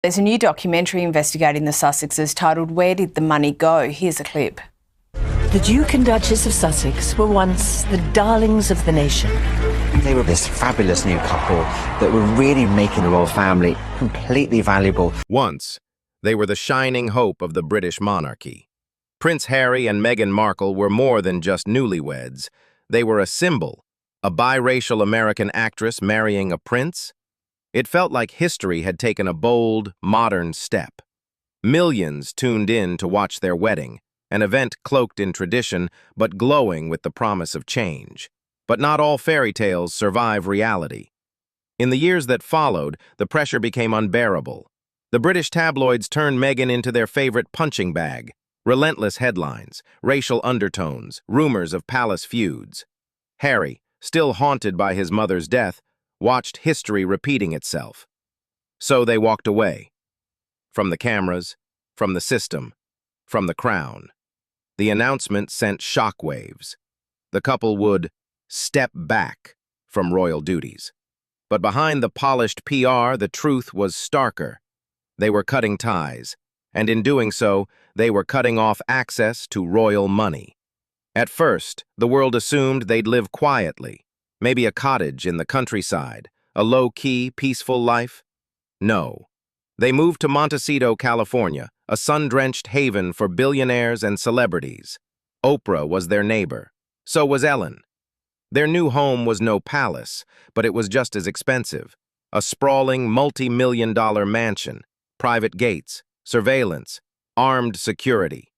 There's a new documentary investigating the Sussexes titled Where Did the Money Go? Here's a clip. The Duke and Duchess of Sussex were once the darlings of the nation. They were this fabulous new couple that were really making the royal family completely valuable. Once, they were the shining hope of the British monarchy. Prince Harry and Meghan Markle were more than just newlyweds. They were a symbol, a biracial American actress marrying a prince. It felt like history had taken a bold, modern step. Millions tuned in to watch their wedding, an event cloaked in tradition but glowing with the promise of change. But not all fairy tales survive reality. In the years that followed, the pressure became unbearable. The British tabloids turned Meghan into their favorite punching bag. Relentless headlines, racial undertones, rumors of palace feuds. Harry, still haunted by his mother's death, watched history repeating itself. So they walked away. From the cameras, from the system, from the crown. The announcement sent shockwaves. The couple would step back from royal duties. But behind the polished PR, the truth was starker. They were cutting ties, and in doing so, they were cutting off access to royal money. At first, the world assumed they'd live quietly, maybe a cottage in the countryside, a low-key, peaceful life. No. They moved to Montecito, California, a sun-drenched haven for billionaires and celebrities. Oprah was their neighbor. So was Ellen. Their new home was no palace, but it was just as expensive. A sprawling, multi-million-dollar mansion, private gates, surveillance, armed security.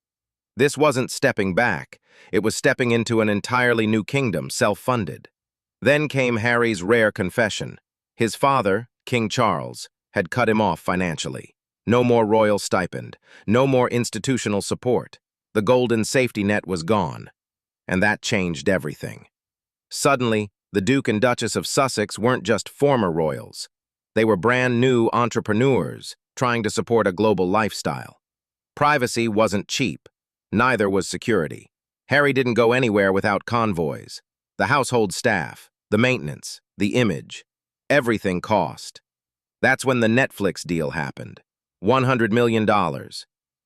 This wasn't stepping back. It was stepping into an entirely new kingdom, self-funded. Then came Harry's rare confession. His father, King Charles, had cut him off financially. No more royal stipend, no more institutional support. The golden safety net was gone. And that changed everything. Suddenly, the Duke and Duchess of Sussex weren't just former royals. They were brand new entrepreneurs trying to support a global lifestyle. Privacy wasn't cheap. Neither was security. Harry didn't go anywhere without convoys. The household staff, the maintenance, the image. Everything cost. That's when the Netflix deal happened. $100 million.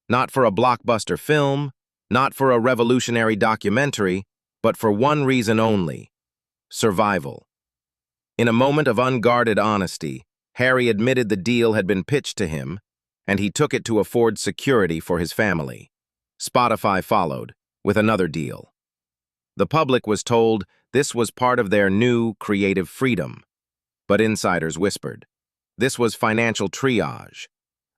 Not for a blockbuster film, not for a revolutionary documentary, but for one reason only: survival. In a moment of unguarded honesty, Harry admitted the deal had been pitched to him, and he took it to afford security for his family. Spotify followed, with another deal. The public was told this was part of their new creative freedom. But insiders whispered. This was financial triage.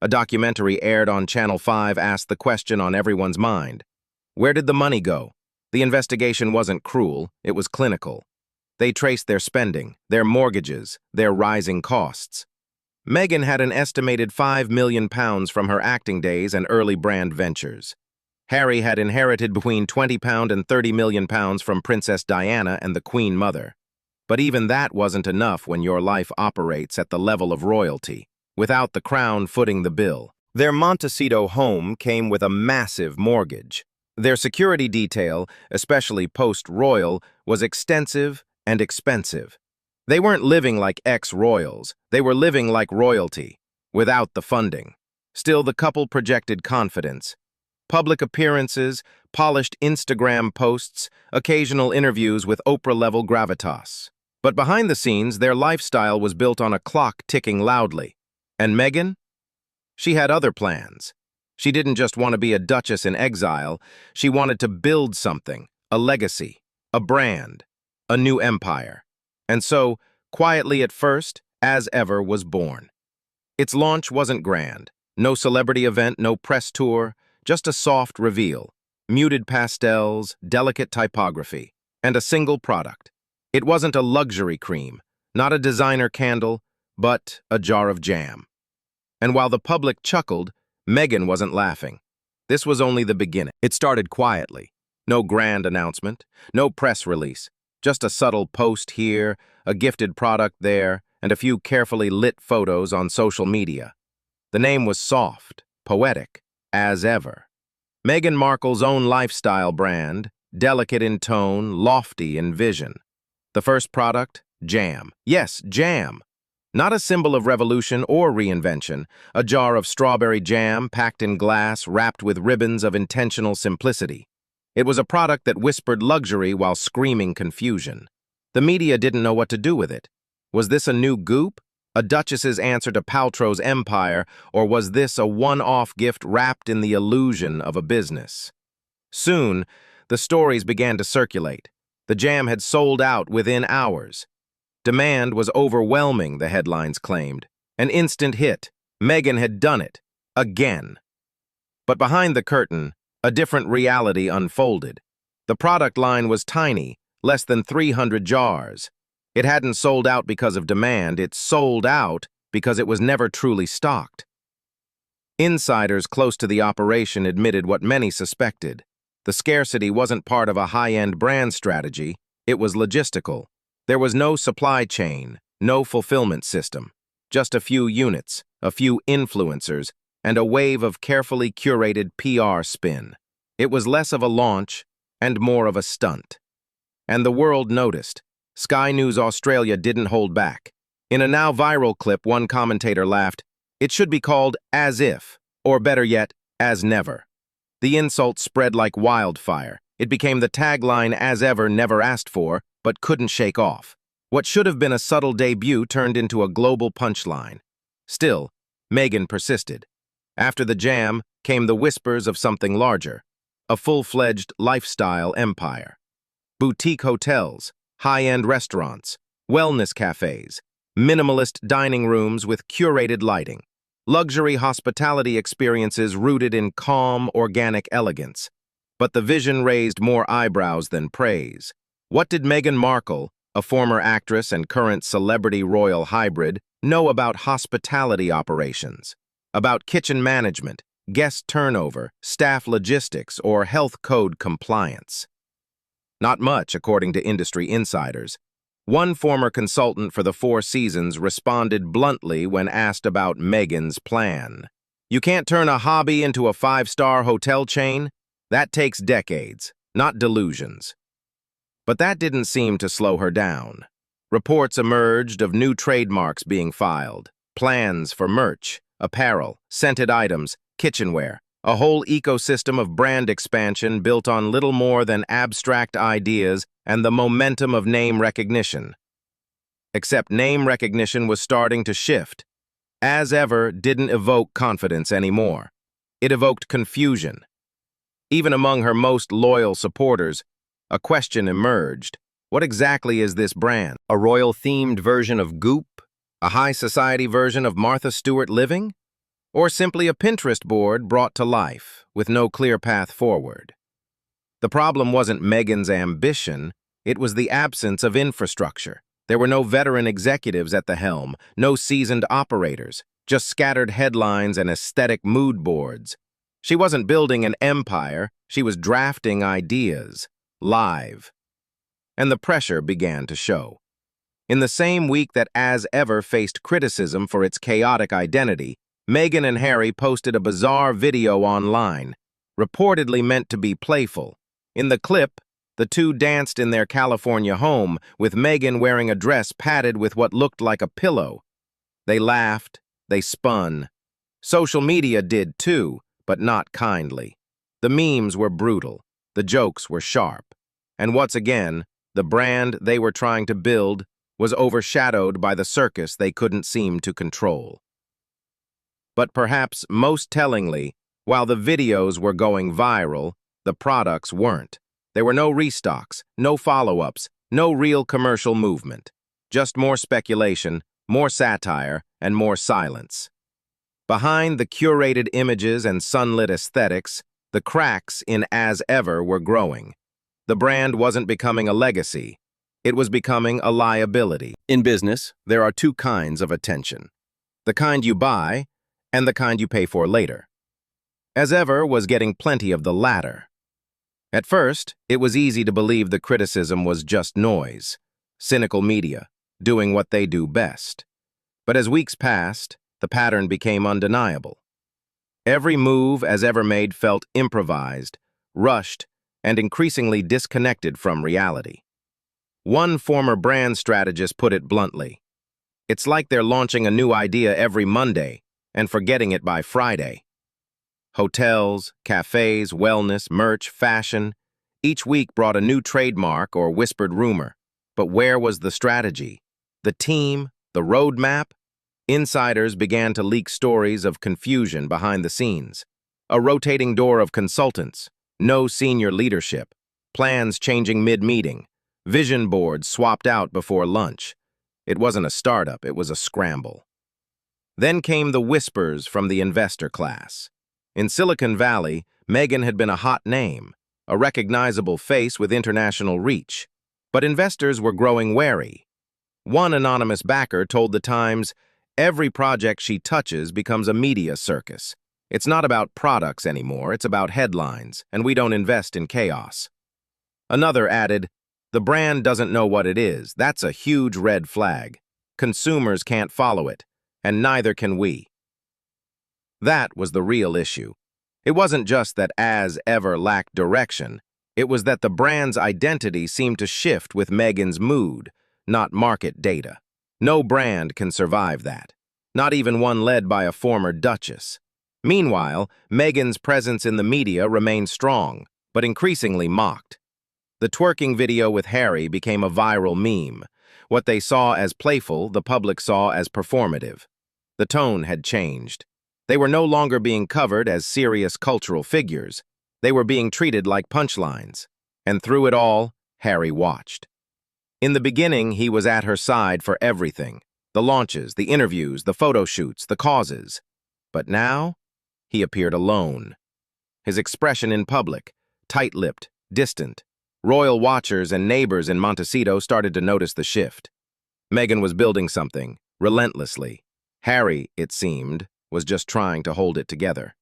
A documentary aired on Channel 5 asked the question on everyone's mind. Where did the money go? The investigation wasn't cruel, it was clinical. They traced their spending, their mortgages, their rising costs. Meghan had an estimated £5 million from her acting days and early brand ventures. Harry had inherited between £20 and £30 million from Princess Diana and the Queen Mother. But even that wasn't enough when your life operates at the level of royalty, without the crown footing the bill. Their Montecito home came with a massive mortgage. Their security detail, especially post-royal, was extensive and expensive. They weren't living like ex-royals, they were living like royalty, without the funding. Still, the couple projected confidence. Public appearances, polished Instagram posts, occasional interviews with Oprah-level gravitas. But behind the scenes, their lifestyle was built on a clock ticking loudly. And Meghan? She had other plans. She didn't just want to be a duchess in exile, she wanted to build something, a legacy, a brand, a new empire. And so, quietly at first, As Ever was born. Its launch wasn't grand. No celebrity event, no press tour, just a soft reveal. Muted pastels, delicate typography, and a single product. It wasn't a luxury cream, not a designer candle, but a jar of jam. And while the public chuckled, Meghan wasn't laughing. This was only the beginning. It started quietly. No grand announcement, no press release, just a subtle post here, a gifted product there, and a few carefully lit photos on social media. The name was soft, poetic, As Ever. Meghan Markle's own lifestyle brand, delicate in tone, lofty in vision. The first product, jam. Yes, jam. Not a symbol of revolution or reinvention, a jar of strawberry jam packed in glass wrapped with ribbons of intentional simplicity. It was a product that whispered luxury while screaming confusion. The media didn't know what to do with it. Was this a new goop? A Duchess's answer to Paltrow's empire? Or was this a one-off gift wrapped in the illusion of a business? Soon, the stories began to circulate. The jam had sold out within hours. Demand was overwhelming, the headlines claimed. An instant hit. Meghan had done it. Again. But behind the curtain, a different reality unfolded. The product line was tiny, less than 300 jars. It hadn't sold out because of demand, it sold out because it was never truly stocked. Insiders close to the operation admitted what many suspected. The scarcity wasn't part of a high-end brand strategy, it was logistical. There was no supply chain, no fulfillment system, just a few units, a few influencers, and a wave of carefully curated PR spin. It was less of a launch and more of a stunt. And the world noticed. Sky News Australia didn't hold back. In a now viral clip, one commentator laughed, "It should be called as if, or better yet, as never." The insult spread like wildfire. It became the tagline as ever never asked for, but couldn't shake off. What should have been a subtle debut turned into a global punchline. Still, Meghan persisted. After the jam came the whispers of something larger, a full-fledged lifestyle empire. Boutique hotels, high-end restaurants, wellness cafes, minimalist dining rooms with curated lighting, luxury hospitality experiences rooted in calm, organic elegance. But the vision raised more eyebrows than praise. What did Meghan Markle, a former actress and current celebrity royal hybrid, know about hospitality operations? About kitchen management, guest turnover, staff logistics, or health code compliance? Not much, according to industry insiders. One former consultant for the Four Seasons responded bluntly when asked about Meghan's plan. "You can't turn a hobby into a five-star hotel chain? That takes decades, not delusions." But that didn't seem to slow her down. Reports emerged of new trademarks being filed, plans for merch, apparel, scented items, kitchenware, a whole ecosystem of brand expansion built on little more than abstract ideas and the momentum of name recognition. Except name recognition was starting to shift. As ever didn't evoke confidence anymore. It evoked confusion. Even among her most loyal supporters, a question emerged. What exactly is this brand? A royal-themed version of Goop? A high society version of Martha Stewart living? Or simply a Pinterest board brought to life, with no clear path forward? The problem wasn't Meghan's ambition, it was the absence of infrastructure. There were no veteran executives at the helm, no seasoned operators, just scattered headlines and aesthetic mood boards. She wasn't building an empire, she was drafting ideas, live. And the pressure began to show. In the same week that As Ever faced criticism for its chaotic identity, Meghan and Harry posted a bizarre video online, reportedly meant to be playful. In the clip, the two danced in their California home, with Meghan wearing a dress padded with what looked like a pillow. They laughed, they spun. Social media did too, but not kindly. The memes were brutal, the jokes were sharp. And once again, the brand they were trying to build was overshadowed by the circus they couldn't seem to control. But perhaps most tellingly, while the videos were going viral, the products weren't. There were no restocks, no follow-ups, no real commercial movement. Just more speculation, more satire, and more silence. Behind the curated images and sunlit aesthetics, the cracks in As Ever were growing. The brand wasn't becoming a legacy. It was becoming a liability. In business, there are two kinds of attention. The kind you buy, and the kind you pay for later. As Ever was getting plenty of the latter. At first, it was easy to believe the criticism was just noise, cynical media, doing what they do best. But as weeks passed, the pattern became undeniable. Every move As Ever made felt improvised, rushed, and increasingly disconnected from reality. One former brand strategist put it bluntly, It's like they're launching a new idea every Monday and forgetting it by Friday. Hotels, cafes, wellness, merch, fashion. Each week brought a new trademark or whispered rumor. But where was the strategy? The team? The roadmap? Insiders began to leak stories of confusion behind the scenes. A rotating door of consultants. No senior leadership. Plans changing mid-meeting. Vision boards swapped out before lunch. It wasn't a startup, it was a scramble. Then came the whispers from the investor class. In Silicon Valley, Meghan had been a hot name, a recognizable face with international reach. But investors were growing wary. One anonymous backer told The Times, "Every project she touches becomes a media circus. It's not about products anymore, it's about headlines, and we don't invest in chaos." Another added, "The brand doesn't know what it is. That's a huge red flag. Consumers can't follow it, and neither can we." That was the real issue. It wasn't just that As Ever lacked direction. It was that the brand's identity seemed to shift with Meghan's mood, not market data. No brand can survive that, not even one led by a former Duchess. Meanwhile, Meghan's presence in the media remained strong, but increasingly mocked. The twerking video with Harry became a viral meme. What they saw as playful, the public saw as performative. The tone had changed. They were no longer being covered as serious cultural figures. They were being treated like punchlines. And through it all, Harry watched. In the beginning, he was at her side for everything. The launches, the interviews, the photo shoots, the causes. But now, he appeared alone. His expression in public, tight-lipped, distant. Royal watchers and neighbors in Montecito started to notice the shift. Meghan was building something, relentlessly. Harry, it seemed, was just trying to hold it together.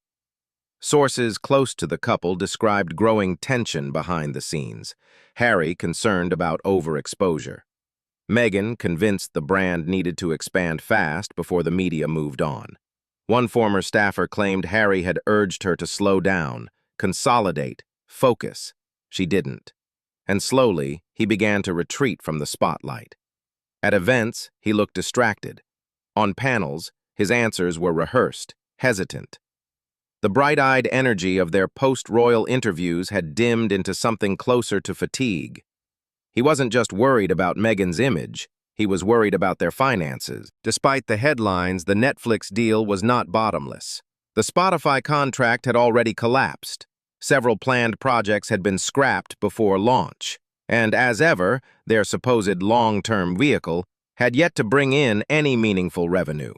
Sources close to the couple described growing tension behind the scenes. Harry concerned about overexposure. Meghan convinced the brand needed to expand fast before the media moved on. One former staffer claimed Harry had urged her to slow down, consolidate, focus. She didn't. And slowly, he began to retreat from the spotlight. At events, he looked distracted. On panels, his answers were rehearsed, hesitant. The bright-eyed energy of their post-royal interviews had dimmed into something closer to fatigue. He wasn't just worried about Meghan's image, he was worried about their finances. Despite the headlines, the Netflix deal was not bottomless. The Spotify contract had already collapsed. Several planned projects had been scrapped before launch, and as ever, their supposed long-term vehicle had yet to bring in any meaningful revenue.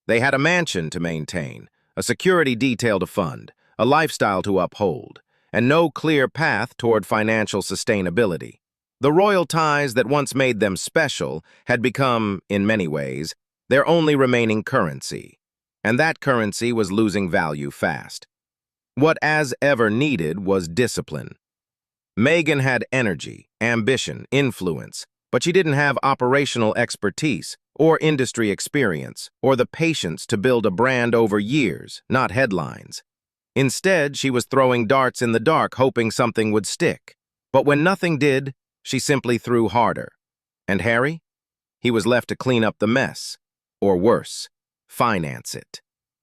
They had a mansion to maintain, a security detail to fund, a lifestyle to uphold, and no clear path toward financial sustainability. The royal ties that once made them special had become, in many ways, their only remaining currency, and that currency was losing value fast. What As Ever needed was discipline. Meghan had energy, ambition, influence, but she didn't have operational expertise or industry experience or the patience to build a brand over years, not headlines. Instead, she was throwing darts in the dark, hoping something would stick. But when nothing did, she simply threw harder. And Harry? He was left to clean up the mess, or worse, finance it.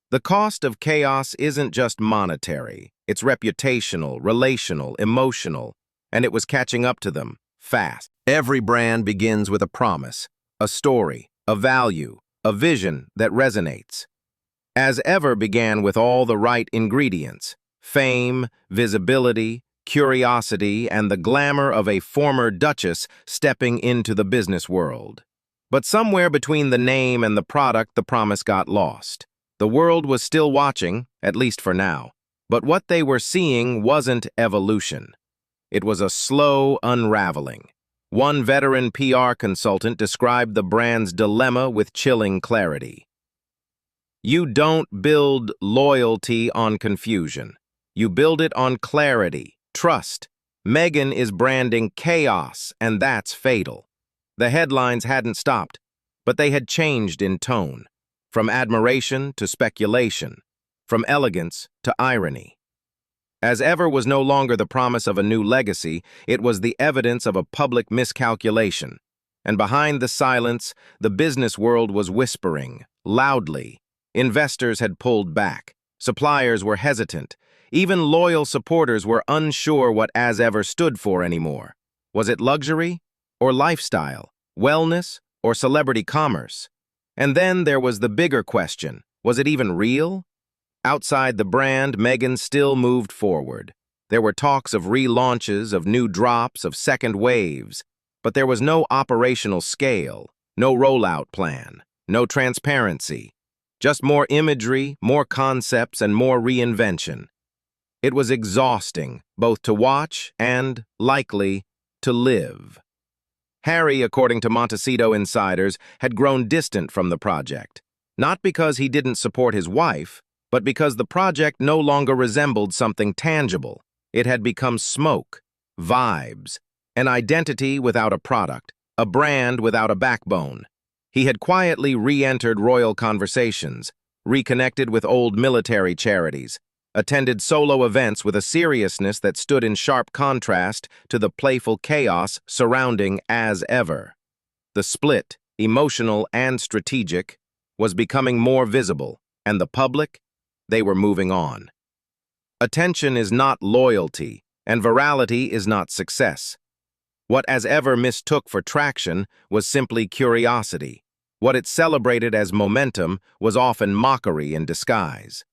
The cost of chaos isn't just monetary, it's reputational, relational, emotional, and it was catching up to them, fast. Every brand begins with a promise, a story, a value, a vision that resonates. As Ever began with all the right ingredients, fame, visibility, curiosity, and the glamour of a former Duchess stepping into the business world. But somewhere between the name and the product, the promise got lost. The world was still watching, at least for now, but what they were seeing wasn't evolution. It was a slow unraveling. One veteran PR consultant described the brand's dilemma with chilling clarity. You don't build loyalty on confusion. You build it on clarity, trust. Meghan is branding chaos, and that's fatal. The headlines hadn't stopped, but they had changed in tone. From admiration to speculation, from elegance to irony. As Ever was no longer the promise of a new legacy, it was the evidence of a public miscalculation. And behind the silence, the business world was whispering, loudly. Investors had pulled back. Suppliers were hesitant. Even loyal supporters were unsure what As Ever stood for anymore. Was it luxury or lifestyle, wellness or celebrity commerce? And then there was the bigger question, was it even real? Outside the brand, Meghan's still moved forward. There were talks of relaunches, of new drops, of second waves, but there was no operational scale, no rollout plan, no transparency, just more imagery, more concepts, and more reinvention. It was exhausting, both to watch and, likely, to live. Harry, according to Montecito insiders, had grown distant from the project, not because he didn't support his wife, but because the project no longer resembled something tangible. It had become smoke, vibes, an identity without a product, a brand without a backbone. He had quietly re-entered royal conversations, reconnected with old military charities, attended solo events with a seriousness that stood in sharp contrast to the playful chaos surrounding As Ever. The split, emotional and strategic, was becoming more visible, and the public, they were moving on. Attention is not loyalty, and virality is not success. What As Ever mistook for traction was simply curiosity. What it celebrated as momentum was often mockery in disguise.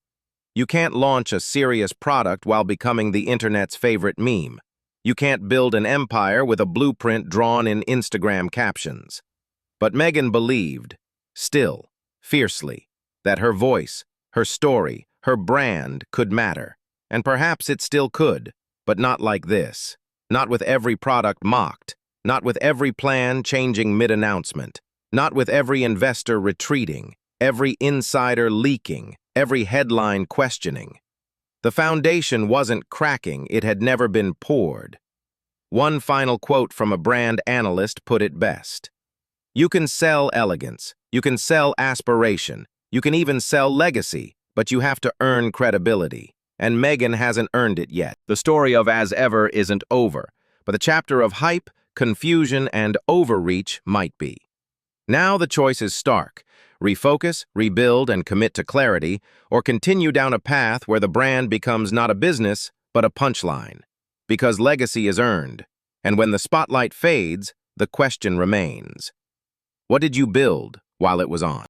You can't launch a serious product while becoming the internet's favorite meme. You can't build an empire with a blueprint drawn in Instagram captions. But Meghan believed, still, fiercely, that her voice, her story, her brand could matter. And perhaps it still could, but not like this. Not with every product mocked, not with every plan changing mid-announcement, not with every investor retreating, every insider leaking, every headline questioning. The foundation wasn't cracking, it had never been poured. One final quote from a brand analyst put it best. You can sell elegance, you can sell aspiration, you can even sell legacy, but you have to earn credibility. And Meghan hasn't earned it yet. The story of As Ever isn't over, but the chapter of hype, confusion, and overreach might be. Now the choice is stark. Refocus, rebuild, and commit to clarity, or continue down a path where the brand becomes not a business, but a punchline. Because legacy is earned, and when the spotlight fades, the question remains. What did you build while it was on?